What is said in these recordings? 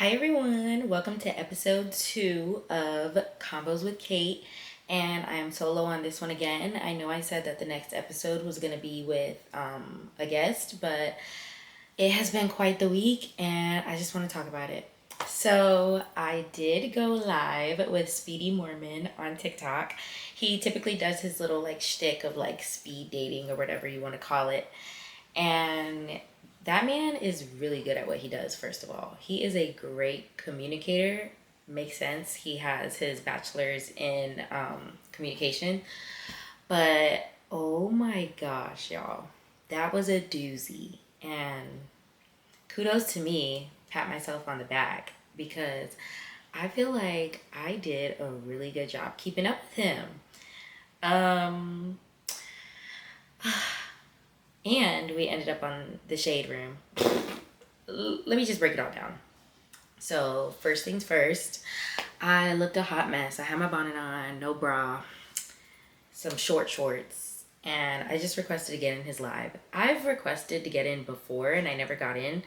Hi everyone, welcome to episode 2 of Convos with Cait, and I am solo on this one again. I know I said that the next episode was going to be with a guest, but it has been quite the week and I just want to talk about it. So I did go live with Speedy Morman on TikTok. He typically does his little like shtick of like speed dating or whatever you want to call it. And that man is really good at what he does, first of all. He is a great communicator. Makes sense. He has his bachelor's in communication. But oh my gosh, y'all. That was a doozy. And kudos to me, pat myself on the back, because I feel like I did a really good job keeping up with him. Um, and we ended up on the shade room. Let me just break it all down. So, first things first, I looked a hot mess. I had my bonnet on, no bra, some short shorts, and I just requested to get in his live. I've requested to get in before and I never got in.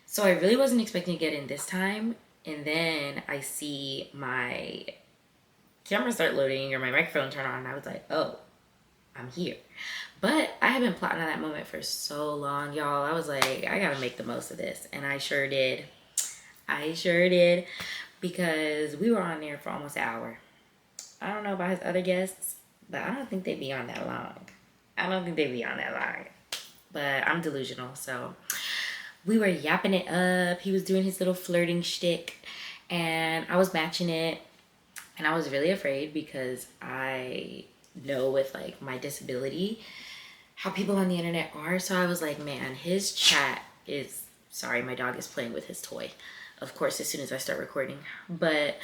So I really wasn't expecting to get in this time. And then I see my camera start loading or my microphone turn on, and I was like, oh, I'm here. But I had been plotting on that moment for so long, y'all. I was like, I gotta make the most of this. And I sure did. Because we were on there for almost an hour. I don't know about his other guests, but I don't think they'd be on that long. But I'm delusional, so we were yapping it up. He was doing his little flirting shtick, and I was matching it. And I was really afraid because I know with like my disability how people on the internet are. So I was like, man, his chat is, sorry, my dog is playing with his toy, of course, as soon as I start recording. But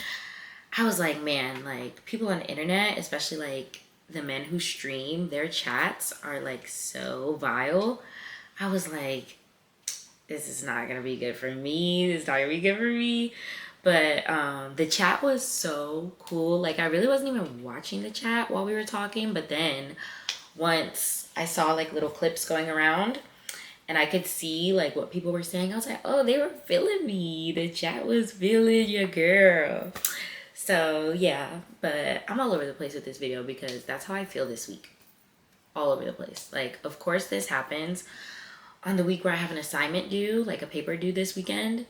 I was like, man, like people on the internet, especially like the men who stream, their chats are like so vile. I was like, this is not gonna be good for me. But the chat was so cool. Like I really wasn't even watching the chat while we were talking, but then once I saw like little clips going around and I could see like what people were saying, I was like, oh, they were feeling me. The chat was feeling your girl. So yeah, but I'm all over the place with this video because that's how I feel this week. All over the place. Like, of course this happens on the week where I have an assignment due, like a paper due this weekend,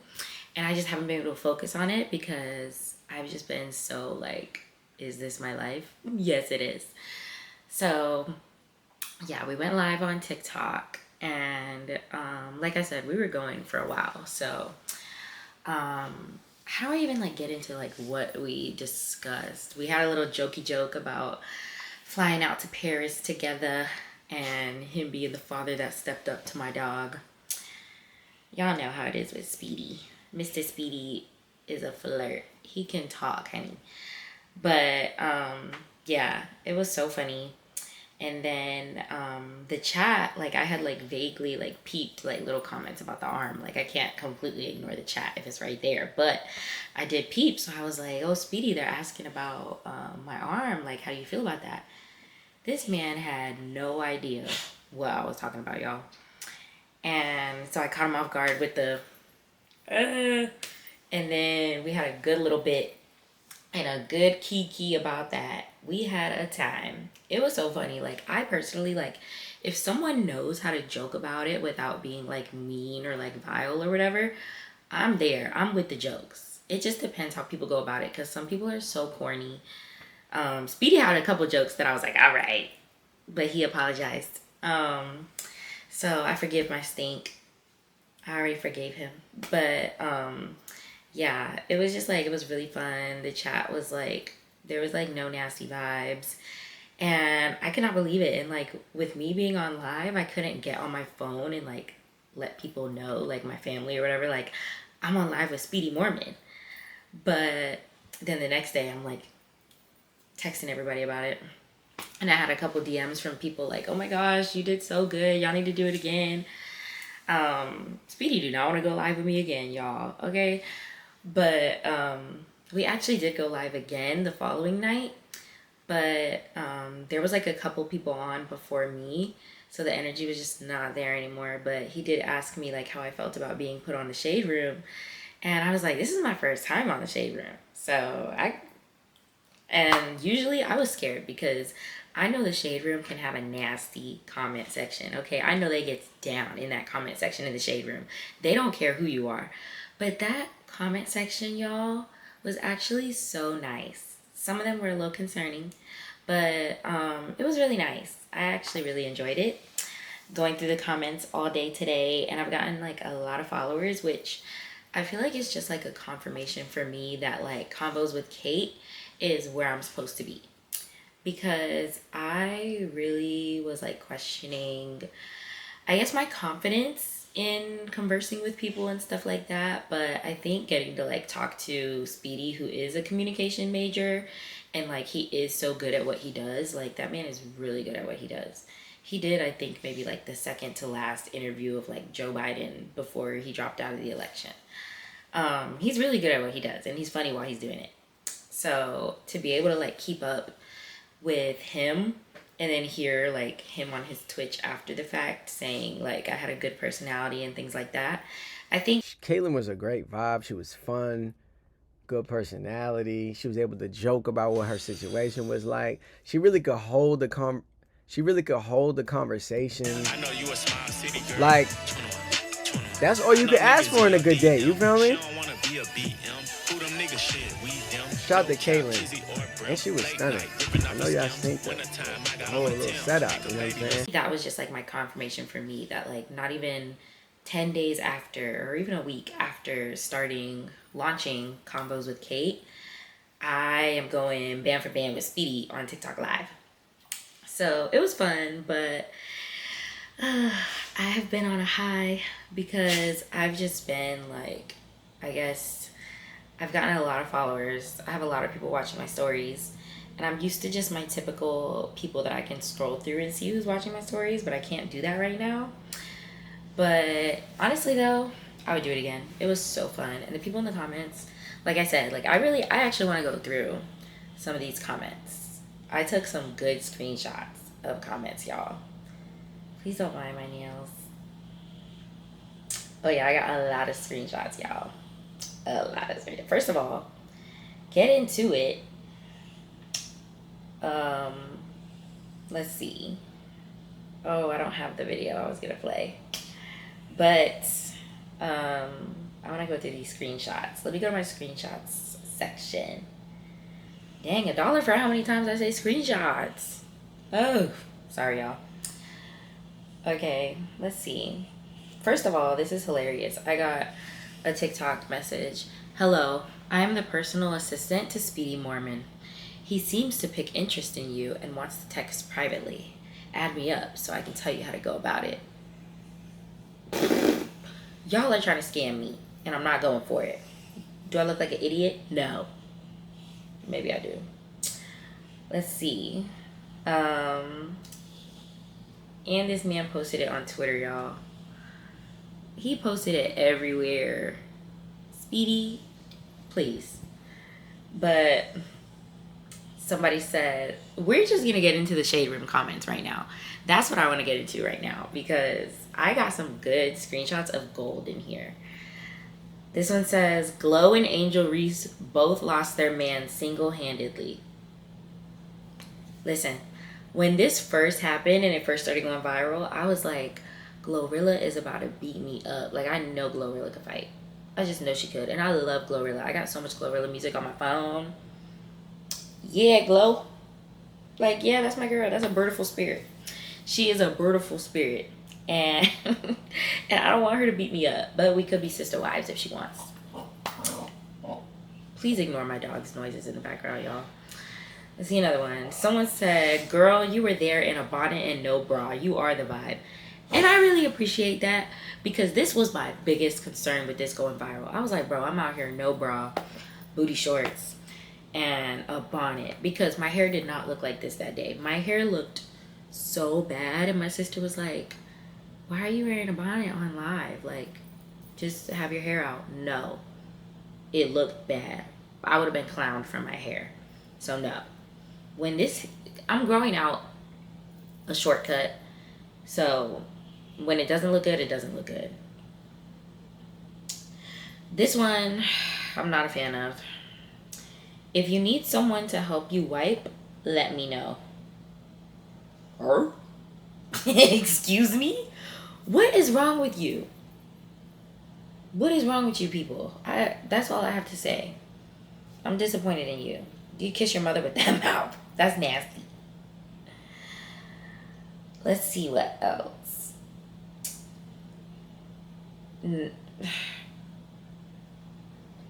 and I just haven't been able to focus on it because I've just been so like, is this my life? Yes, it is. So yeah, we went live on TikTok, and like I said, we were going for a while. So how do I even like get into like what we discussed? We had a little jokey joke about flying out to Paris together and him being the father that stepped up to my dog. Y'all know how it is with Speedy. Mr. Speedy is a flirt. He can talk, honey. But yeah, it was so funny. And then the chat, like I had like vaguely like peeped like little comments about the arm. Like I can't completely ignore the chat if it's right there, but I did peep. So I was like, oh, Speedy, they're asking about my arm. Like, how do you feel about that? This man had no idea what I was talking about, y'all. And so I caught him off guard with the and then we had a good little bit and a good kiki about that. We had a time. It was so funny. Like I personally, like if someone knows how to joke about it without being like mean or like vile or whatever, I'm there. I'm with the jokes. It just depends how people go about it, because some people are so corny. Speedy had a couple jokes that I was like, all right, but he apologized. So I forgive my stink. I already forgave him. But yeah, it was just like, it was really fun. The chat was like, there was like no nasty vibes. And I could not believe it. And like with me being on live, I couldn't get on my phone and like let people know, like my family or whatever, like I'm on live with Speedy Morman. But then the next day I'm like texting everybody about it. And I had a couple DMs from people like, oh my gosh, you did so good. Y'all need to do it again. Speedy do not want to go live with me again, y'all. Okay. But we actually did go live again the following night. But there was like a couple people on before me, so the energy was just not there anymore. But he did ask me like how I felt about being put on the shade room, And I was like, this is my first time on the Shade Room. And usually I was scared because I know the Shade Room can have a nasty comment section. Okay, I know they get down in that comment section in the Shade Room. They don't care who you are. But that comment section, y'all, was actually so nice. Some of them were a little concerning, but it was really nice. I actually really enjoyed it. Going through the comments all day today, and I've gotten like a lot of followers, which I feel like it's just like a confirmation for me that like Convos with Cait is where I'm supposed to be. Because I really was like questioning, I guess, my confidence in conversing with people and stuff like that. But I think getting to like talk to Speedy, who is a communication major, and like he is so good at what he does. Like that man is really good at what he does. He did, I think, maybe like the second to last interview of like Joe Biden before he dropped out of the election. He's really good at what he does, and he's funny while he's doing it. So to be able to like keep up with him and then hear like him on his Twitch after the fact saying like I had a good personality and things like that, I think Caitlin was a great vibe. She was fun, good personality. She was able to joke about what her situation was like. She really could hold the conversation. I know you a smile city girl. Like that's all you could ask for in a good date. You feel me? Shout out to Caitlin. And she was stunning. I know y'all think the whole little setup, you know what I'm saying? That was just like my confirmation for me that like not even 10 days after or even a week after launching Convos with Cait, I am going band for band with Speedy on TikTok Live. So it was fun, but I have been on a high because I've just been like, I guess I've gotten a lot of followers. I have a lot of people watching my stories. And I'm used to just my typical people that I can scroll through and see who's watching my stories, but I can't do that right now. But honestly though, I would do it again. It was so fun. And the people in the comments, like I said, like I actually want to go through some of these comments. I took some good screenshots of comments, y'all. Please don't mind my nails. Oh yeah, I got a lot of screenshots, y'all. A lot of screenshots. First of all, get into it. Let's see. Oh, I don't have the video I was gonna play. But I wanna go through these screenshots. Let me go to my screenshots section. Dang, $1 for how many times I say screenshots. Oh, sorry y'all. Okay, let's see. First of all, this is hilarious. I got a TikTok message. Hello, I am the personal assistant to Speedy Morman. He seems to pick interest in you and wants to text privately. Add me up so I can tell you how to go about it. Y'all are trying to scam me, and I'm not going for it. Do I look like an idiot? No. Maybe I do. Let's see. And this man posted it on Twitter, y'all. He posted it everywhere. Speedy, please. But somebody said, we're just going to get into the Shade Room comments right now. That's what I want to get into right now because I got some good screenshots of gold in here. This one says, Glow and Angel Reese both lost their man single-handedly. Listen, when this first happened and it first started going viral, I was like, Glorilla is about to beat me up. Like, I know Glorilla could fight. I just know she could. And I love Glorilla. I got so much Glorilla music on my phone. Yeah, Glow. Like, yeah, that's my girl. That's a beautiful spirit. She is a beautiful spirit. And and I don't want her to beat me up. But we could be sister wives if she wants. Please ignore my dog's noises in the background, y'all. Let's see another one. Someone said, girl, you were there in a bonnet and no bra. You are the vibe. And I really appreciate that because this was my biggest concern with this going viral. I was like, bro, I'm out here no bra, booty shorts, and a bonnet because my hair did not look like this that day. My hair looked so bad, and my sister was like, why are you wearing a bonnet on live? Like, just have your hair out. No, it looked bad. I would have been clowned for my hair. So no. When this, I'm growing out a shortcut, so when it doesn't look good, it doesn't look good. This one, I'm not a fan of. If you need someone to help you wipe, let me know. Her? Excuse me? What is wrong with you? What is wrong with you people? That's all I have to say. I'm disappointed in you. You kiss your mother with that mouth. That's nasty. Let's see what else.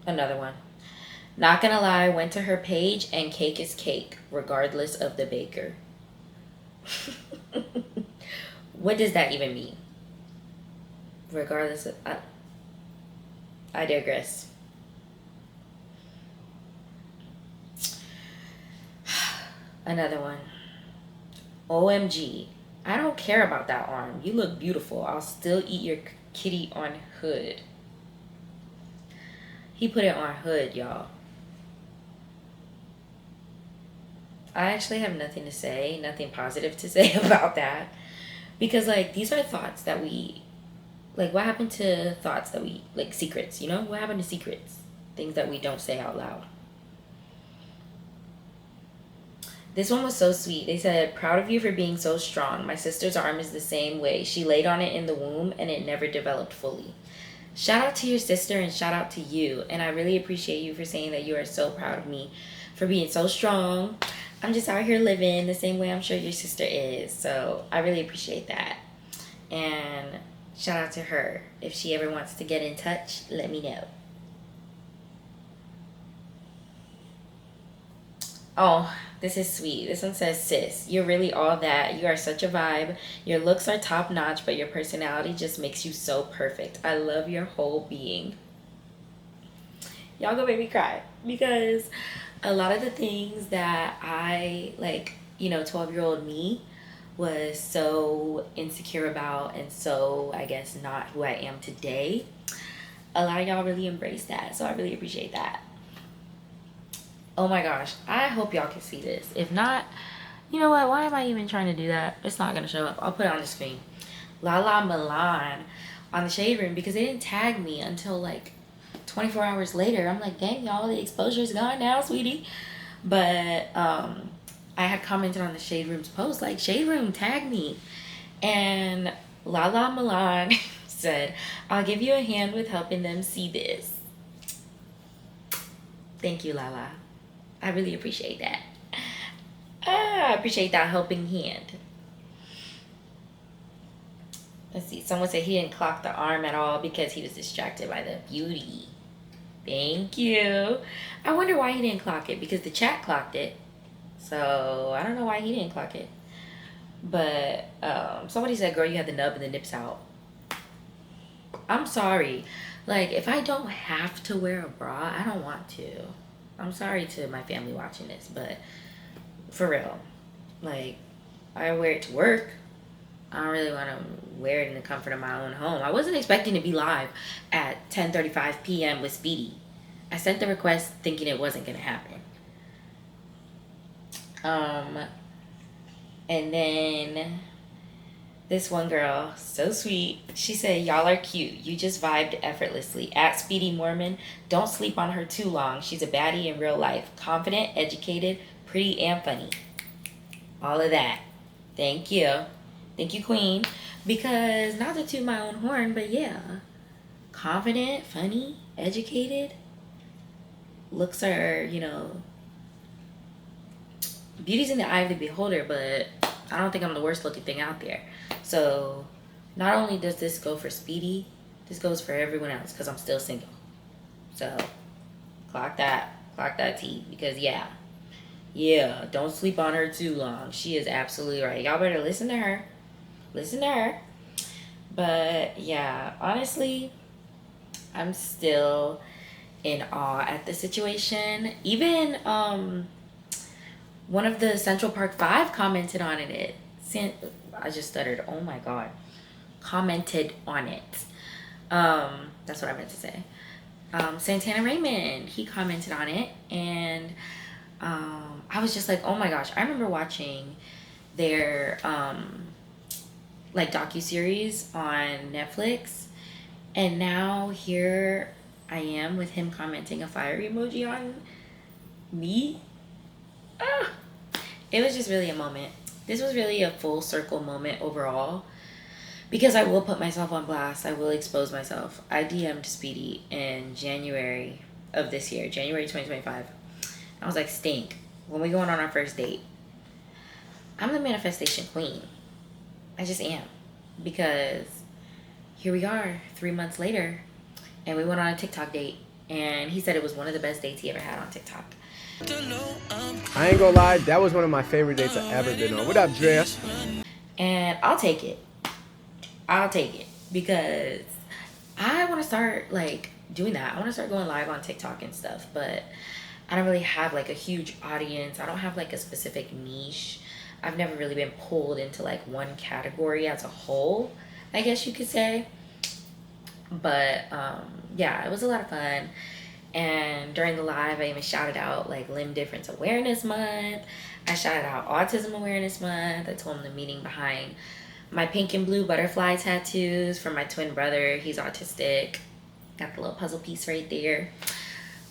Another one. Not gonna lie, went to her page and cake is cake, regardless of the baker. What does that even mean? Regardless of... I digress. Another one. OMG. I don't care about that arm. You look beautiful. I'll still eat your kitty on hood. He put it on hood, y'all. I actually have nothing to say, nothing positive to say about that. Because, like, these are thoughts that we... Like, what happened to thoughts that we... Like, secrets, you know? What happened to secrets? Things that we don't say out loud. This one was so sweet. They said, proud of you for being so strong. My sister's arm is the same way. She laid on it in the womb and it never developed fully. Shout out to your sister and shout out to you. And I really appreciate you for saying that you are so proud of me for being so strong. I'm just out here living the same way I'm sure your sister is. So I really appreciate that. And shout out to her. If she ever wants to get in touch, let me know. Oh, this is sweet. This one says, sis, you're really all that. You are such a vibe. Your looks are top notch, but your personality just makes you so perfect. I love your whole being. Y'all gonna make me cry because a lot of the things that I, like, 12-year-old me was so insecure about and so, I guess, not who I am today. A lot of y'all really embrace that, so I really appreciate that. Oh my gosh, I hope y'all can see this. If not, you know what? Why am I even trying to do that? It's not going to show up. I'll put it on the screen. Lala Milan on the Shade Room because they didn't tag me until like 24 hours later. I'm like, dang, y'all, the exposure's gone now, sweetie. But I had commented on the Shade Room's post, like, Shade Room, tag me. And Lala Milan said, I'll give you a hand with helping them see this. Thank you, Lala. I really appreciate that. I appreciate that helping hand. Let's see. Someone said he didn't clock the arm at all because he was distracted by the beauty. Thank you. I wonder why he didn't clock it because the chat clocked it. So I don't know why he didn't clock it. But somebody said, girl, you had the nub and the nips out. I'm sorry. Like, if I don't have to wear a bra, I don't want to. I'm sorry to my family watching this, but for real, like, I wear it to work. I don't really want to wear it in the comfort of my own home. I wasn't expecting to be live at 10:35 p.m. with Speedy. I sent the request thinking it wasn't going to happen. And then this one girl, so sweet. She said, y'all are cute. You just vibed effortlessly. At Speedy Morman, don't sleep on her too long. She's a baddie in real life. Confident, educated, pretty, and funny. All of that. Thank you. Thank you, queen. Because, not to toot my own horn, but yeah. Confident, funny, educated. Looks are, beauty's in the eye of the beholder, but I don't think I'm the worst looking thing out there. So, not only does this go for Speedy, this goes for everyone else because I'm still single. So, clock that T. Because, yeah, don't sleep on her too long. She is absolutely right. Y'all better listen to her. But, yeah, honestly, I'm still in awe at the situation. Even, one of the Central Park 5 commented on it. I just stuttered. Oh my God. Commented on it. That's what I meant to say. Santana Raymond, he commented on it. And I was just like, oh my gosh. I remember watching their like docuseries on Netflix. And now here I am with him commenting a fire emoji on me. It was just really a moment. This was really a full circle moment overall, because I will put myself on blast. I will expose myself. I DM'd Speedy in January of this year, January 2025. I was like, Stink, when we going on our first date, I'm the manifestation queen. I just am. Because here we are 3 months later, and we went on a TikTok date, and he said it was one of the best dates he ever had on TikTok. I ain't gonna lie, that was one of my favorite dates I've ever been on. What up, Drea? And I'll take it. Because I want to start like doing that. I want to start going live on TikTok and stuff, but I don't really have like a huge audience. I don't have like a specific niche. I've never really been pulled into like one category as a whole, I guess you could say. But yeah, it was a lot of fun. And during the live, I even shouted out like Limb Difference Awareness Month. I shouted out Autism Awareness Month. I told him the meaning behind my pink and blue butterfly tattoos for my twin brother. He's autistic. Got the little puzzle piece right there.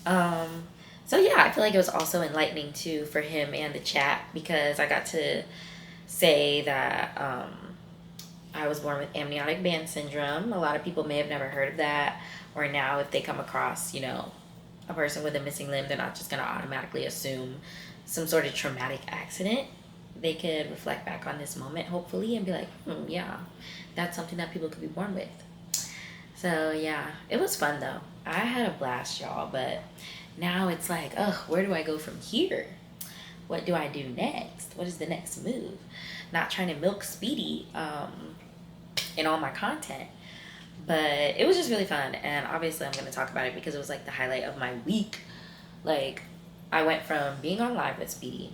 So yeah, I feel like it was also enlightening too for him and the chat, because I got to say that I was born with amniotic band syndrome. A lot of people may have never heard of that, or now if they come across, a person with a missing limb, they're not just going to automatically assume some sort of traumatic accident. They could reflect back on this moment, hopefully, and be like, yeah, that's something that people could be born with. So yeah, it was fun though. I had a blast, y'all, but now it's like, where do I go from here? What do I do next? What is the next move? Not trying to milk Speedy in all my content, but it was just really fun. And obviously I'm going to talk about it because it was like the highlight of my week. Like, I went from being on live with Speedy,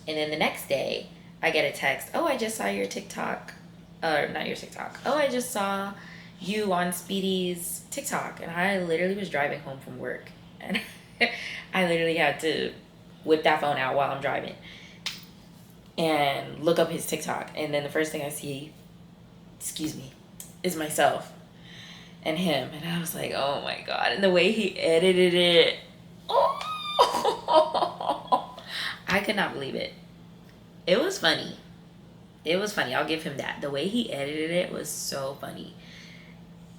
and then the next day I get a text, I just saw your TikTok, not your TikTok, I just saw you on Speedy's TikTok. And I literally was driving home from work, and I literally had to whip that phone out while I'm driving and look up his TikTok. And then the first thing I see, is myself and him. And I was like, oh my God. And the way he edited it, I could not believe it. It was funny. I'll give him that. The way he edited it was so funny.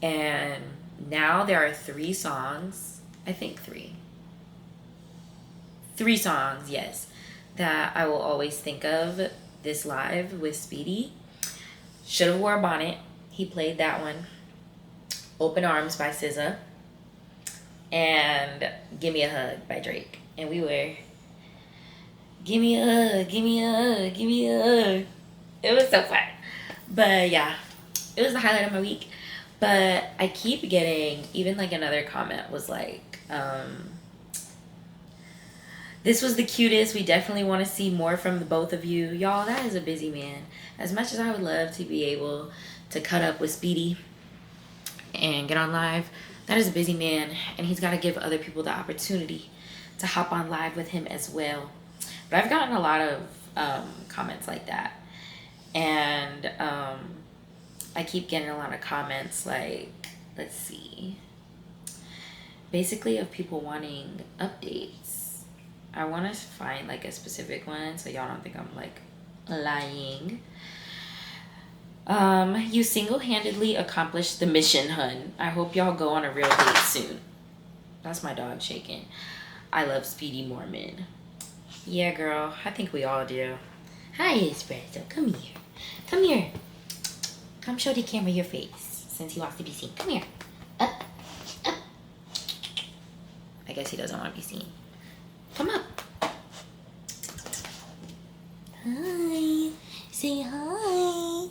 And now there are 3 songs, I think 3 songs, yes, that I will always think of this live with Speedy. Should've Wore a Bonnet, he played that one. Open Arms by SZA. And Give Me a Hug by Drake. And we were, give me a hug, give me a hug, give me a hug. It was so fun. But yeah, it was the highlight of my week. But I keep getting, even like another comment was like, this was the cutest. We definitely want to see more from the both of you. Y'all, that is a busy man. As much as I would love to be able to cut up with Speedy and get on live, that is a busy man, and he's got to give other people the opportunity to hop on live with him as well. But I've gotten a lot of comments like that. And I keep getting a lot of comments like, let's see, basically of people wanting updates. I want to find like a specific one so y'all don't think I'm like lying. You single-handedly accomplished the mission, hun. I hope y'all go on a real date soon. That's my dog shaking. I love Speedy Morman. Yeah, girl, I think we all do. Hi, Espresso. Come here. Come here. Come show the camera your face since he wants to be seen. Come here. Up. Up. I guess he doesn't want to be seen. Come up. Hi. Say hi.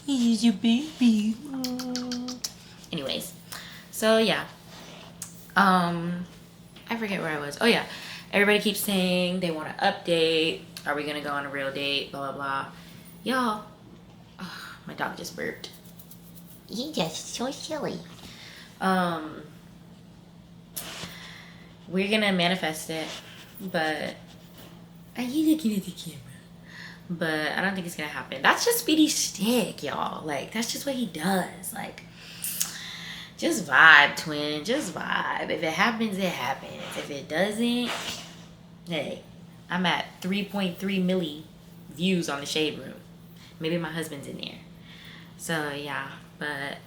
He's your baby. Anyways, so yeah. I forget where I was. Oh yeah. Everybody keeps saying they want to update. Are we going to go on a real date? Blah, blah, blah. Y'all. Oh, my dog just burped. He's just so silly. We're going to manifest it. But are you looking at the camera? But I don't think it's going to happen. That's just Speedy's shtick, y'all. Like, that's just what he does. Like, Just vibe, twin. Just vibe. If it happens, it happens. If it doesn't, hey, I'm at 3.3 milli views on the Shade Room. Maybe my husband's in there. So, yeah. But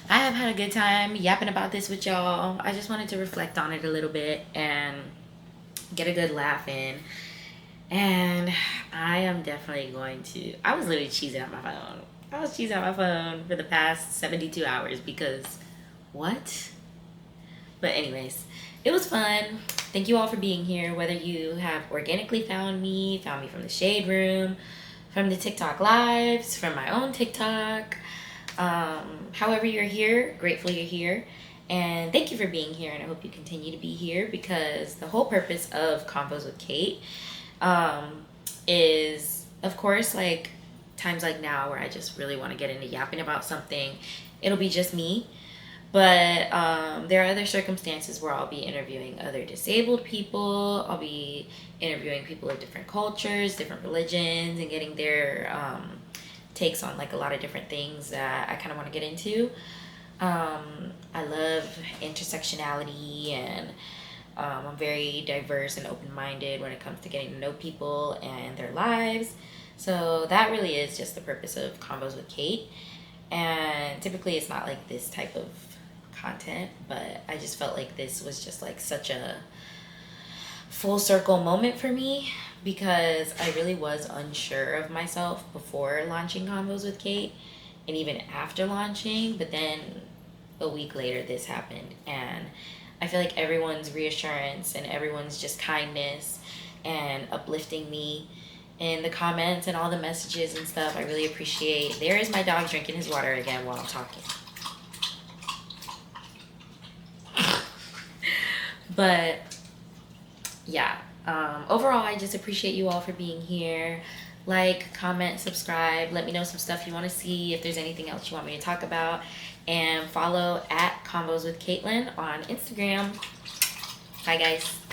I have had a good time yapping about this with y'all. I just wanted to reflect on it a little bit and get a good laugh in. And I am definitely going to... I was literally cheesing out my phone. I was cheesing out my phone for the past 72 hours because... What? But anyways, it was fun. Thank you all for being here. Whether you have organically found me from the Shade Room, from the TikTok lives, from my own TikTok. However you're here, grateful you're here. And thank you for being here, and I hope you continue to be here, because the whole purpose of Convos with Cait is, of course, like times like now where I just really want to get into yapping about something. It'll be just me. But there are other circumstances where I'll be interviewing other disabled people. I'll be interviewing people of different cultures, different religions, and getting their takes on like a lot of different things that I kind of want to get into. I love intersectionality, and I'm very diverse and open-minded when it comes to getting to know people and their lives. So that really is just the purpose of Convos with Cait. And typically it's not like this type of content, but I just felt like this was just like such a full circle moment for me, because I really was unsure of myself before launching Convos with Cait and even after launching. But then a week later this happened, and I feel like everyone's reassurance and everyone's just kindness and uplifting me in the comments and all the messages and stuff, I really appreciate. There is my dog drinking his water again while I'm talking. But yeah, overall, I just appreciate you all for being here. Like, comment, subscribe. Let me know some stuff you want to see, if there's anything else you want me to talk about. And follow at Convos with Caitlin on Instagram. Bye, guys.